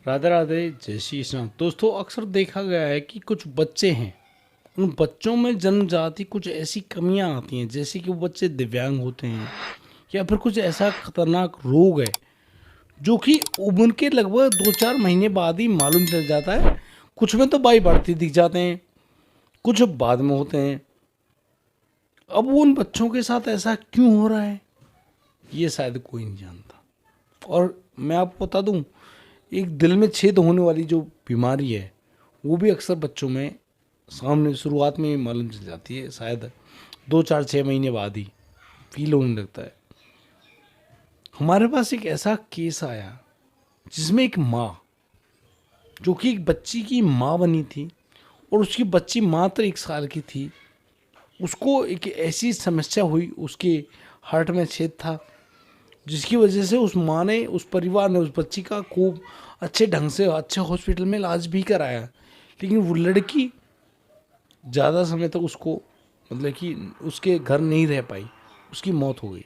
राधे राधे, जय श्री कृष्ण। दोस्तों, अक्सर देखा गया है कि कुछ बच्चे हैं, उन बच्चों में जन्मजात ही कुछ ऐसी कमियां आती हैं, जैसे कि वो बच्चे दिव्यांग होते हैं या फिर कुछ ऐसा खतरनाक रोग है जो कि उम्र के लगभग 2-4 महीने बाद ही मालूम चल जाता है। कुछ में तो बाई बढ़ती दिख जाते हैं, कुछ बाद में होते हैं। अब वो उन बच्चों के साथ ऐसा क्यों हो रहा है, ये शायद कोई नहीं जानता। और मैं आपको बता दूं, एक दिल में छेद होने वाली जो बीमारी है वो भी अक्सर बच्चों में सामने शुरुआत में ही मालूम चल जाती है। शायद 2-4-6 महीने बाद ही फील होने लगता है। हमारे पास एक ऐसा केस आया जिसमें एक माँ, जो कि एक बच्ची की माँ बनी थी और उसकी बच्ची मात्र 1 साल की थी, उसको एक ऐसी समस्या हुई, उसके हार्ट में छेद था, जिसकी वजह से उस माँ ने, उस परिवार ने उस बच्ची का खूब अच्छे ढंग से अच्छे हॉस्पिटल में इलाज भी कराया। लेकिन वो लड़की ज़्यादा समय तक उसको, मतलब कि उसके घर नहीं रह पाई, उसकी मौत हो गई।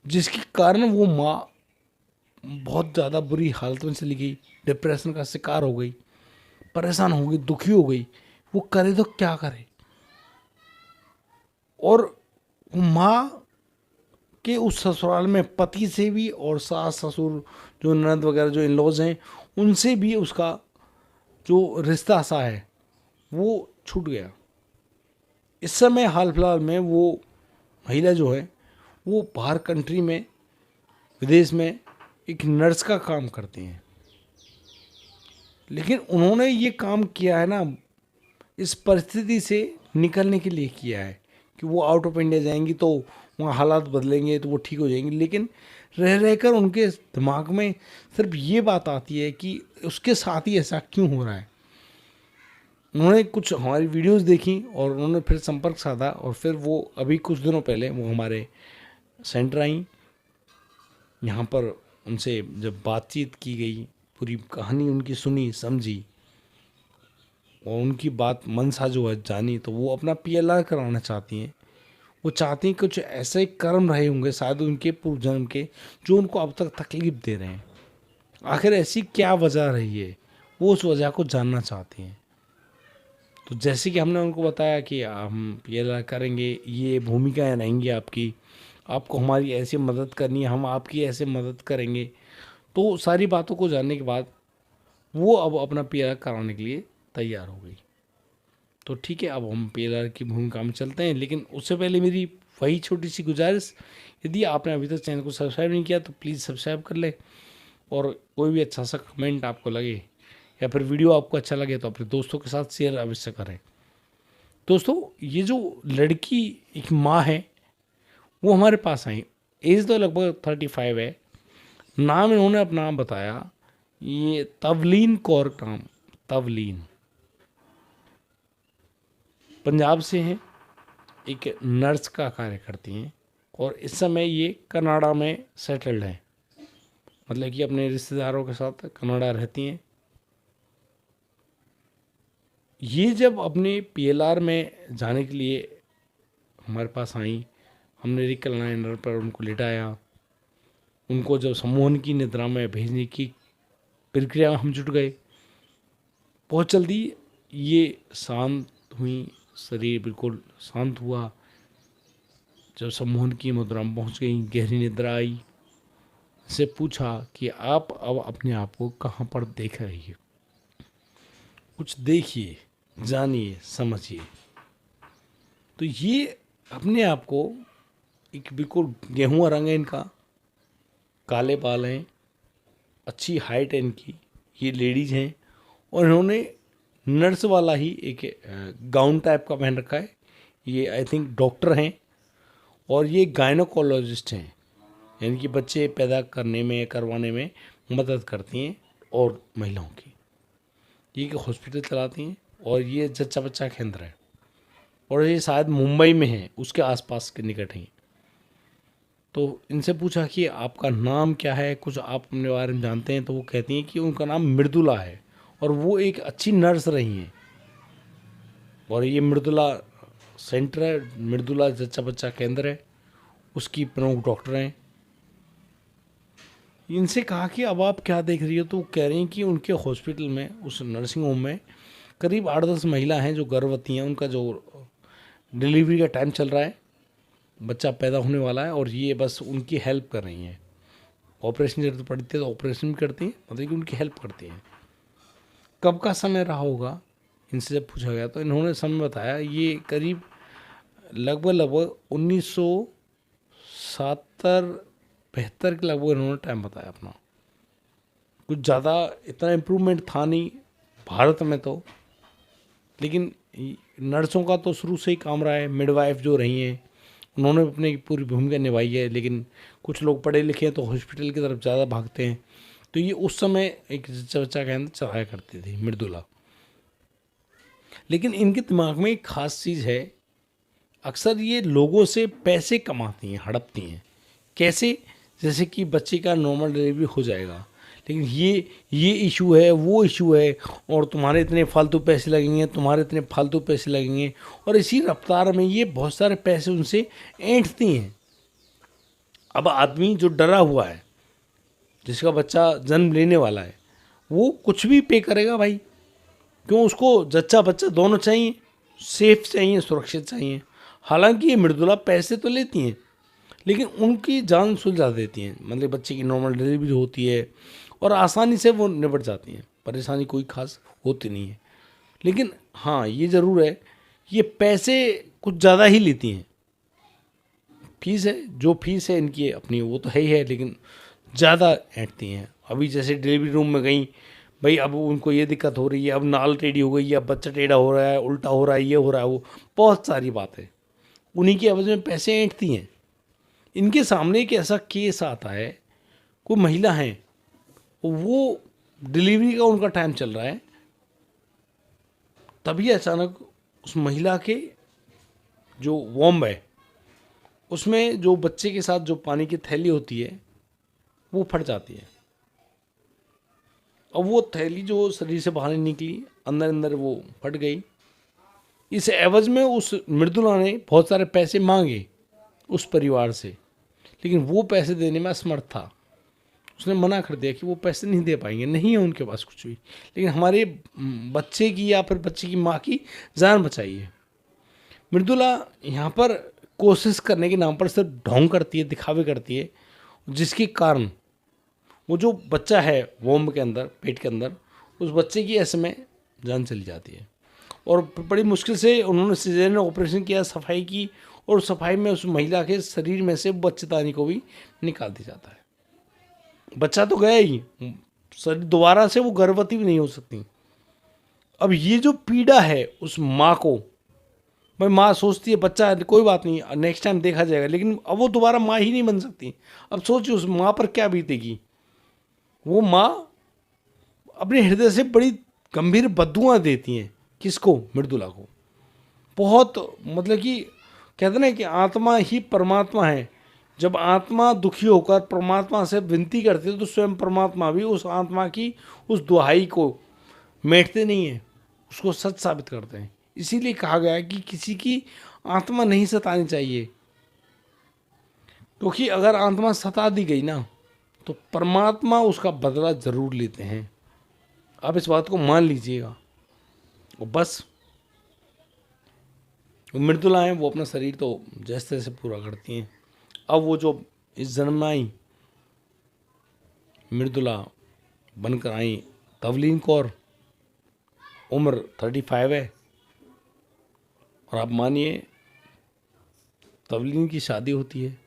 जिसके कारण वो माँ बहुत ज़्यादा बुरी हालत में चली गई, डिप्रेशन का शिकार हो गई, परेशान हो गई, दुखी हो गई। वो करे तो क्या करे। और वो माँ के उस ससुराल में पति से भी और सास ससुर जो ननद वगैरह जो इन लॉज हैं, उनसे भी उसका जो रिश्ता सा है वो छूट गया। इस समय हाल फिलहाल में वो महिला जो है वो बाहर कंट्री में, विदेश में एक नर्स का काम करती हैं। लेकिन उन्होंने ये काम किया है ना, इस परिस्थिति से निकलने के लिए किया है कि वो आउट ऑफ इंडिया जाएंगी तो वहाँ हालात बदलेंगे तो वो ठीक हो जाएंगी। लेकिन रह रहकर उनके दिमाग में सिर्फ ये बात आती है कि उसके साथ ही ऐसा क्यों हो रहा है। उन्होंने कुछ हमारी वीडियोस देखी और उन्होंने फिर संपर्क साधा, और फिर वो अभी कुछ दिनों पहले वो हमारे सेंटर आई। यहाँ पर उनसे जब बातचीत की गई, पूरी कहानी उनकी सुनी समझी और उनकी बात मनसा जो है जानी, तो वो अपना पीएलआर कराना चाहती हैं। वो चाहती हैं कुछ ऐसे कर्म रहे होंगे शायद उनके पूर्व जन्म के, जो उनको अब तक तकलीफ दे रहे हैं। आखिर ऐसी क्या वजह रही है, वो उस वजह को जानना चाहती हैं। तो जैसे कि हमने उनको बताया कि हम पीएलआर करेंगे, ये भूमिकाएं रहेंगी आपकी, आपको हमारी ऐसी मदद करनी है, हम आपकी ऐसे मदद करेंगे। तो सारी बातों को जानने के बाद वो अब अपना पीएलआर कराने के लिए तैयार हो गई। तो ठीक है, अब हम पीएलआर की भूमिका में चलते हैं। लेकिन उससे पहले मेरी वही छोटी सी गुजारिश, यदि आपने अभी तक चैनल को सब्सक्राइब नहीं किया तो प्लीज़ सब्सक्राइब कर ले, और कोई भी अच्छा सा कमेंट आपको लगे या फिर वीडियो आपको अच्छा लगे तो अपने दोस्तों के साथ शेयर अवश्य करें। दोस्तों, ये जो लड़की एक माँ है वो हमारे पास आई। एज तो लगभग 35 है। नाम इन्होंने अपना बताया, ये तवलीन कौर नाम, तवलीन, पंजाब से हैं, एक नर्स का कार्य करती हैं और इस समय ये कनाडा में सेटल्ड हैं। मतलब कि अपने रिश्तेदारों के साथ कनाडा रहती हैं। ये जब अपने पीएलआर में जाने के लिए हमारे पास आई, हमने रिक्लाइनर पर उनको लिटाया। उनको जब सम्मोहन की निद्रा में भेजने की प्रक्रिया में हम जुट गए। बहुत जल्दी ये शांत हुई, शरीर बिल्कुल शांत हुआ। जब सम्मोहन की मुद्रा में पहुंच गई, गहरी निद्रा आई, से पूछा कि आप अब अपने आप को कहाँ पर देख रही है, कुछ देखिए, जानिए, समझिए। तो ये अपने आप को, एक बिल्कुल गेहुआ रंग है इनका, काले बाल हैं, अच्छी हाइट है इनकी, ये लेडीज हैं और इन्होंने नर्स वाला ही एक गाउन टाइप का पहन रखा है। ये आई थिंक डॉक्टर हैं और ये गायनोकोलॉजिस्ट हैं, यानी कि बच्चे पैदा करने में, करवाने में मदद करती हैं और महिलाओं की। ये एक हॉस्पिटल चलाती हैं और ये जच्चा बच्चा केंद्र है और ये शायद मुंबई में है, उसके आसपास के निकट हैं। तो इनसे पूछा कि आपका नाम क्या है, कुछ आप अपने बारे में जानते हैं। तो वो कहती हैं कि उनका नाम मृदुला है और वो एक अच्छी नर्स रही हैं और ये मृदुला सेंटर है, मृदुला जच्चा बच्चा केंद्र है, उसकी प्रमुख डॉक्टर हैं। इनसे कहा कि अब आप क्या देख रही हो, तो कह रही हैं कि उनके हॉस्पिटल में, उस नर्सिंग होम में करीब 8-10 महिला हैं जो गर्भवती हैं, उनका जो डिलीवरी का टाइम चल रहा है, बच्चा पैदा होने वाला है, और ये बस उनकी हेल्प कर रही हैं। ऑपरेशन जरूरत पड़ती है तो ऑपरेशन भी करती हैं, मतलब कि उनकी हेल्प करती हैं। कब का समय रहा होगा, इनसे जब पूछा गया तो इन्होंने समय बताया, ये करीब लगभग 1970-72 के लगभग इन्होंने टाइम बताया अपना। कुछ ज़्यादा इतना इम्प्रूवमेंट था नहीं भारत में तो, लेकिन नर्सों का तो शुरू से ही काम रहा है। मिडवाइफ जो रही हैं उन्होंने अपनी पूरी भूमिका निभाई है, लेकिन कुछ लोग पढ़े लिखे हैं तो हॉस्पिटल की तरफ ज़्यादा भागते हैं। तो ये उस समय एक चर्चा के अंदर चलाया करती थी मृदुला। लेकिन इनके दिमाग में एक खास चीज़ है, अक्सर ये लोगों से पैसे कमाती हैं, हड़पती हैं। कैसे? जैसे कि बच्चे का नॉर्मल डिलीवरी हो जाएगा, लेकिन ये इशू है, वो इशू है, और तुम्हारे इतने फालतू पैसे लगेंगे, तुम्हारे इतने फालतू पैसे लगेंगे, और इसी रफ्तार में ये बहुत सारे पैसे उनसे ऐंठती हैं। अब आदमी जो डरा हुआ है, जिसका बच्चा जन्म लेने वाला है, वो कुछ भी पे करेगा भाई। क्यों? उसको जच्चा बच्चा दोनों चाहिए, सेफ चाहिए, सुरक्षित चाहिए। हालांकि ये मृदुला पैसे तो लेती हैं, लेकिन उनकी जान सुलझा देती हैं। मतलब बच्चे की नॉर्मल डिलीवरी होती है और आसानी से वो निपट जाती हैं, परेशानी कोई खास होती नहीं है। लेकिन हाँ, ये ज़रूर है, ये पैसे कुछ ज़्यादा ही लेती हैं। फीस है, जो फीस है इनकी अपनी, वो तो है ही है, लेकिन ज़्यादा ऐंठती हैं। अभी जैसे डिलीवरी रूम में गई भाई, अब उनको ये दिक्कत हो रही है, अब नाल टेढ़ी हो गई है, अब बच्चा टेढ़ा हो रहा है, उल्टा हो रहा है, ये हो रहा है, वो बहुत सारी बातें, उन्हीं की आवाज़ में पैसे ऐंठती हैं। इनके सामने एक ऐसा केस आता है, कोई महिला है, वो डिलीवरी का उनका टाइम चल रहा है, तभी अचानक उस महिला के जो वॉम्ब है उसमें जो बच्चे के साथ जो पानी की थैली होती है वो फट जाती है। अब वो थैली जो शरीर से बाहर निकली, अंदर अंदर वो फट गई। इस एवज में उस मृदुला ने बहुत सारे पैसे मांगे उस परिवार से, लेकिन वो पैसे देने में असमर्थ था। उसने मना कर दिया कि वो पैसे नहीं दे पाएंगे, नहीं है उनके पास कुछ भी, लेकिन हमारे बच्चे की या फिर बच्चे की माँ की जान बचाइए। मृदुला यहाँ पर कोशिश करने के नाम पर सिर्फ ढोंग करती है, दिखावे करती है, जिसके कारण वो जो बच्चा है वोम्ब के अंदर, पेट के अंदर, उस बच्चे की ऐसे में जान चली जाती है। और बड़ी मुश्किल से उन्होंने सिजेरियन ऑपरेशन किया, सफाई की, और सफाई में उस महिला के शरीर में से बच्चेदानी को भी निकाल दिया जाता है। बच्चा तो गया ही, शरीर दोबारा से वो गर्भवती भी नहीं हो सकती। अब ये जो पीड़ा है उस माँ को, भाई माँ सोचती है बच्चा कोई बात नहीं, नेक्स्ट टाइम देखा जाएगा, लेकिन अब वो दोबारा माँ ही नहीं बन सकती। अब सोचिए उस माँ पर क्या बीतेगी। वो माँ अपने हृदय से बड़ी गंभीर बद्दुआं देती हैं, किसको? मृदुला को। बहुत, मतलब कि कहते ना कि आत्मा ही परमात्मा है। जब आत्मा दुखी होकर परमात्मा से विनती करती है तो स्वयं परमात्मा भी उस आत्मा की उस दुहाई को मेटते नहीं है, उसको सच साबित करते हैं। इसीलिए कहा गया है कि किसी की आत्मा नहीं सतानी चाहिए, क्योंकि अगर आत्मा सता दी गई ना तो परमात्मा उसका बदला जरूर लेते हैं। आप इस बात को मान लीजिएगा। और बस वो मृदुला हैं, वो अपना शरीर तो जैसे तैसे पूरा करती हैं। अब वो जो इस जन्म में आई मृदुला बनकर आई तवलीन कौर, उम्र 35 है, और आप मानिए तवलीन की शादी होती है।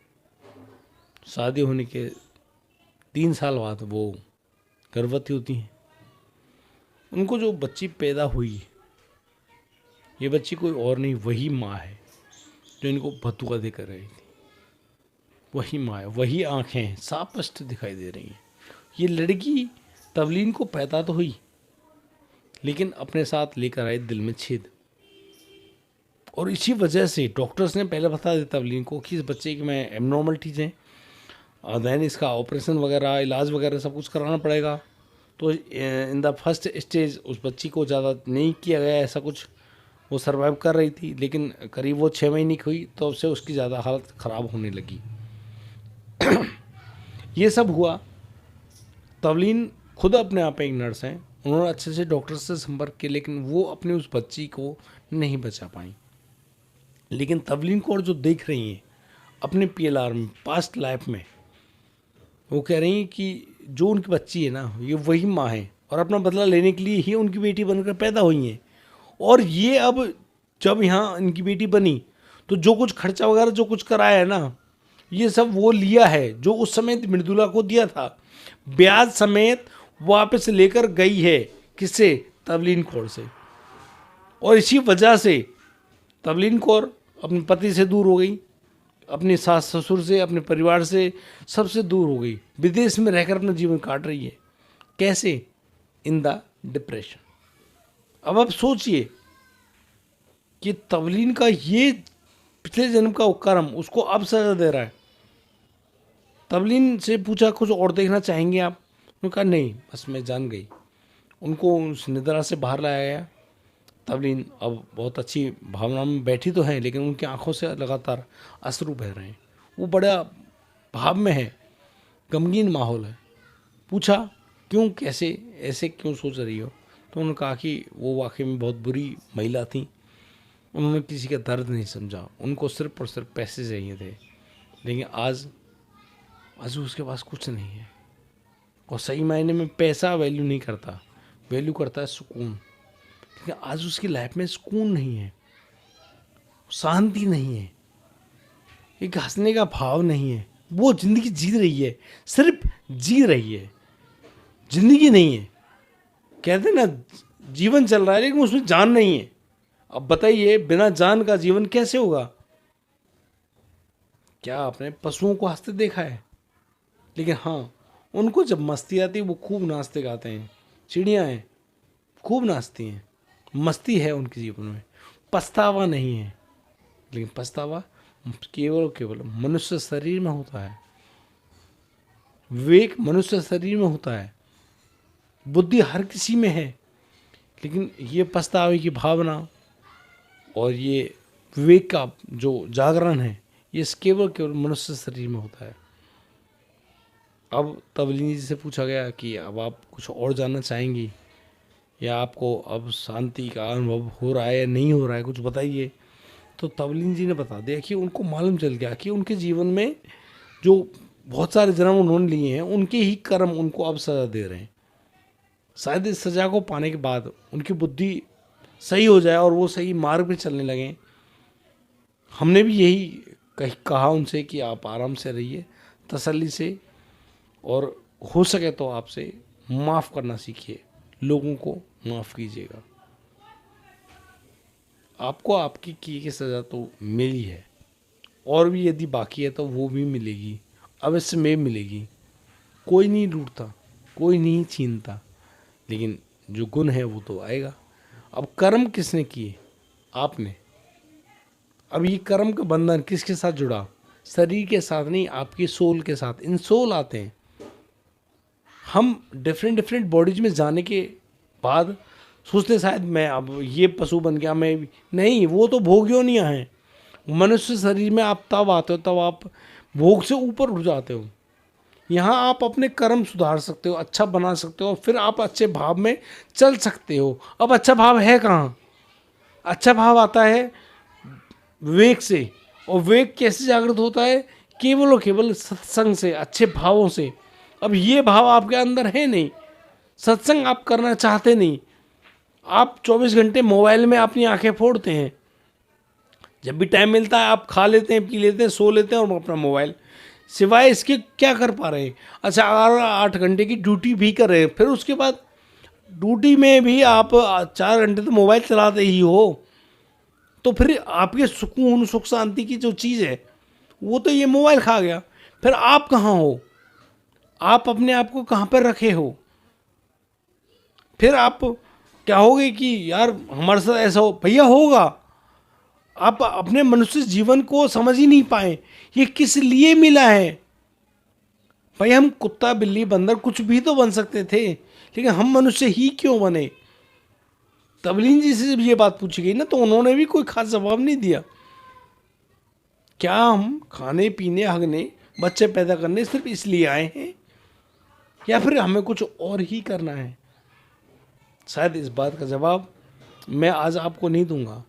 शादी होने के 3 साल बाद वो गर्भवती होती हैं। उनको जो बच्ची पैदा हुई, ये बच्ची कोई और नहीं, वही माँ है जो इनको बतुआ देकर रही थी। वही माँ है, वही आँखें साफ स्पष्ट दिखाई दे रही हैं। ये लड़की तवलीन को पैदा तो हुई, लेकिन अपने साथ लेकर आए दिल में छेद। और इसी वजह से डॉक्टर्स ने पहले बता दिया तवलीन को कि इस बच्चे की में एबनॉर्मलिटीज़ हैं, दैन इसका ऑपरेशन वगैरह, इलाज वगैरह सब कुछ कराना पड़ेगा। तो इन द फर्स्ट स्टेज उस बच्ची को ज़्यादा नहीं किया गया ऐसा कुछ, वो सर्वाइव कर रही थी, लेकिन करीब वो 6 महीने की हुई तो उससे उसकी ज़्यादा हालत ख़राब होने लगी। ये सब हुआ। तवलीन खुद अपने आप एक नर्स हैं, उन्होंने अच्छे से डॉक्टर से संपर्क किया, लेकिन वो अपने उस बच्ची को नहीं बचा पाई। लेकिन तवलीन कौर जो देख रही हैं अपने PLR में, पास्ट लाइफ में, वो कह रही हैं कि जो उनकी बच्ची है ना, ये वही माँ है और अपना बदला लेने के लिए ही उनकी बेटी बनकर पैदा हुई हैं। और ये अब जब यहाँ इनकी बेटी बनी तो जो कुछ खर्चा वगैरह जो कुछ कराया है ना, ये सब वो लिया है जो उस समय मृदुला को दिया था, ब्याज समेत वापस लेकर गई है। किससे? तवलीन कौर से। और इसी वजह से तवलीन कौर अपने पति से दूर हो गई, अपने सास ससुर से, अपने परिवार से, सबसे दूर हो गई, विदेश में रहकर अपना जीवन काट रही है। कैसे? In the depression. अब आप सोचिए कि तवलीन का ये पिछले जन्म का कर्म उसको अब सजा दे रहा है। तवलीन से पूछा कुछ और देखना चाहेंगे आप? उन्होंने कहा नहीं, बस मैं जान गई। उनको उस निद्रा से बाहर लाया गया। तवलीन अब बहुत अच्छी भावना में बैठी तो हैं, लेकिन उनकी आंखों से लगातार अश्रु बह रहे हैं। वो बड़ा भाव में है, गमगीन माहौल है। पूछा क्यों, कैसे, ऐसे क्यों सोच रही हो? तो उन्होंने कहा कि वो वाकई में बहुत बुरी महिला थी, उन्होंने किसी का दर्द नहीं समझा, उनको सिर्फ और सिर्फ पैसे चाहिए थे। लेकिन आज उसके पास कुछ नहीं है। और सही मायने में पैसा वैल्यू नहीं करता, वैल्यू करता है सुकून। लेकिन आज उसकी लाइफ में सुकून नहीं है, शांति नहीं है, एक हंसने का भाव नहीं है। वो जिंदगी जी रही है, सिर्फ जी रही है, जिंदगी नहीं है। कहते ना जीवन चल रहा है लेकिन उसमें जान नहीं है। अब बताइए बिना जान का जीवन कैसे होगा? क्या आपने पशुओं को हंसते देखा है? लेकिन हाँ, उनको जब मस्ती आती है वो खूब नाचते गाते हैं। चिड़ियाँ हैं, खूब नाचती हैं, मस्ती है उनके जीवन में, पछतावा नहीं है। लेकिन पछतावा केवल केवल मनुष्य शरीर में होता है, विवेक मनुष्य शरीर में होता है, बुद्धि हर किसी में है। लेकिन ये पछतावे की भावना और ये विवेक का जो जागरण है, ये केवल केवल मनुष्य शरीर में होता है। अब तवलीन जी से पूछा गया कि अब आप कुछ और जानना चाहेंगी, या आपको अब शांति का अनुभव हो रहा है या नहीं हो रहा है, कुछ बताइए। तो तवलीन जी ने बता दिया कि उनको मालूम चल गया कि उनके जीवन में जो बहुत सारे जन्म उन्होंने लिए हैं, उनके ही कर्म उनको अब सजा दे रहे हैं। शायद इस सजा को पाने के बाद उनकी बुद्धि सही हो जाए और वो सही मार्ग पे चलने लगें। हमने भी यही कहा उनसे कि आप आराम से रहिए, तसल्ली से, और हो सके तो आपसे माफ़ करना सीखिए, लोगों को माफ़ कीजिएगा। आपको आपकी की सज़ा तो मिली है, और भी यदि बाकी है तो वो भी मिलेगी, अवश्य में मिलेगी। कोई नहीं लूटता, कोई नहीं छीनता, लेकिन जो गुण है वो तो आएगा। अब कर्म किसने किए? आपने। अब ये कर्म का बंधन किसके साथ जुड़ा? शरीर के साथ नहीं, आपकी सोल के साथ। इन सोल आते हैं। हम डिफरेंट बॉडीज में जाने के बाद सोचते शायद मैं अब ये पशु बन गया, मैं भी नहीं, वो तो भोग्योनियाँ हैं। मनुष्य शरीर में आप तब आते हो, तब आप भोग से ऊपर उठ जाते हो। यहाँ आप अपने कर्म सुधार सकते हो, अच्छा बना सकते हो, फिर आप अच्छे भाव में चल सकते हो। अब अच्छा भाव है कहाँ? अच्छा भाव आता है विवेक से। और विवेक कैसे जागृत होता है? केवल और केवल सत्संग से, अच्छे भावों से। अब ये भाव आपके अंदर है नहीं, सत्संग आप करना चाहते नहीं, आप 24 घंटे मोबाइल में अपनी आंखें फोड़ते हैं। जब भी टाइम मिलता है आप खा लेते हैं, पी लेते हैं, सो लेते हैं और अपना मोबाइल, सिवाय इसके क्या कर पा रहे हैं? अच्छा, 8 घंटे की ड्यूटी भी कर रहे हैं, फिर उसके बाद ड्यूटी में भी आप 4 घंटे तो मोबाइल चलाते ही हो, तो फिर आपके सुकून, सुख शांति की जो चीज़ है वो तो ये मोबाइल खा गया। फिर आप कहाँ हो? आप अपने आप को कहाँ पर रखे हो? फिर आप क्या होगे कि यार हमारे साथ ऐसा हो? भैया होगा। आप अपने मनुष्य जीवन को समझ ही नहीं पाए, ये किस लिए मिला है। भाई हम कुत्ता, बिल्ली, बंदर कुछ भी तो बन सकते थे, लेकिन हम मनुष्य ही क्यों बने? तवलीन जी से जब ये बात पूछी गई ना, तो उन्होंने भी कोई खास जवाब नहीं दिया। क्या हम खाने, पीने, हगने, बच्चे पैदा करने सिर्फ इसलिए आए हैं? या फिर हमें कुछ और ही करना है? शायद इस बात का जवाब मैं आज आपको नहीं दूंगा,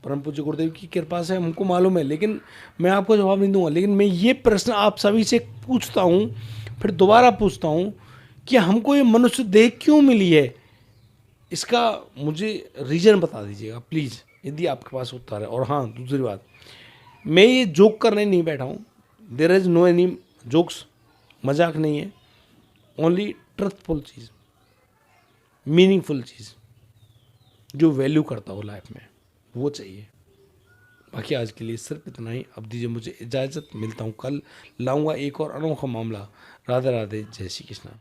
परम पूज्य गुरुदेव की कृपा से हमको मालूम है, लेकिन मैं आपको जवाब नहीं दूंगा। लेकिन मैं ये प्रश्न आप सभी से पूछता हूँ, फिर दोबारा पूछता हूँ कि हमको ये मनुष्य देह क्यों मिली है, इसका मुझे रीजन बता दीजिएगा प्लीज़, यदि आपके पास उत्तर है। और हाँ, दूसरी बात, मैं ये जोक करने नहीं बैठा हूँ, there is no any jokes, मजाक नहीं है, ओनली ट्रथफुल चीज़, मीनिंगफुल चीज़, जो वैल्यू करता हो लाइफ में, वो चाहिए। बाकी आज के लिए सिर्फ इतना ही। अब दीजिए मुझे इजाज़त, मिलता हूँ कल, लाऊंगा एक और अनोखा मामला। राधे राधे, जय श्री कृष्णा।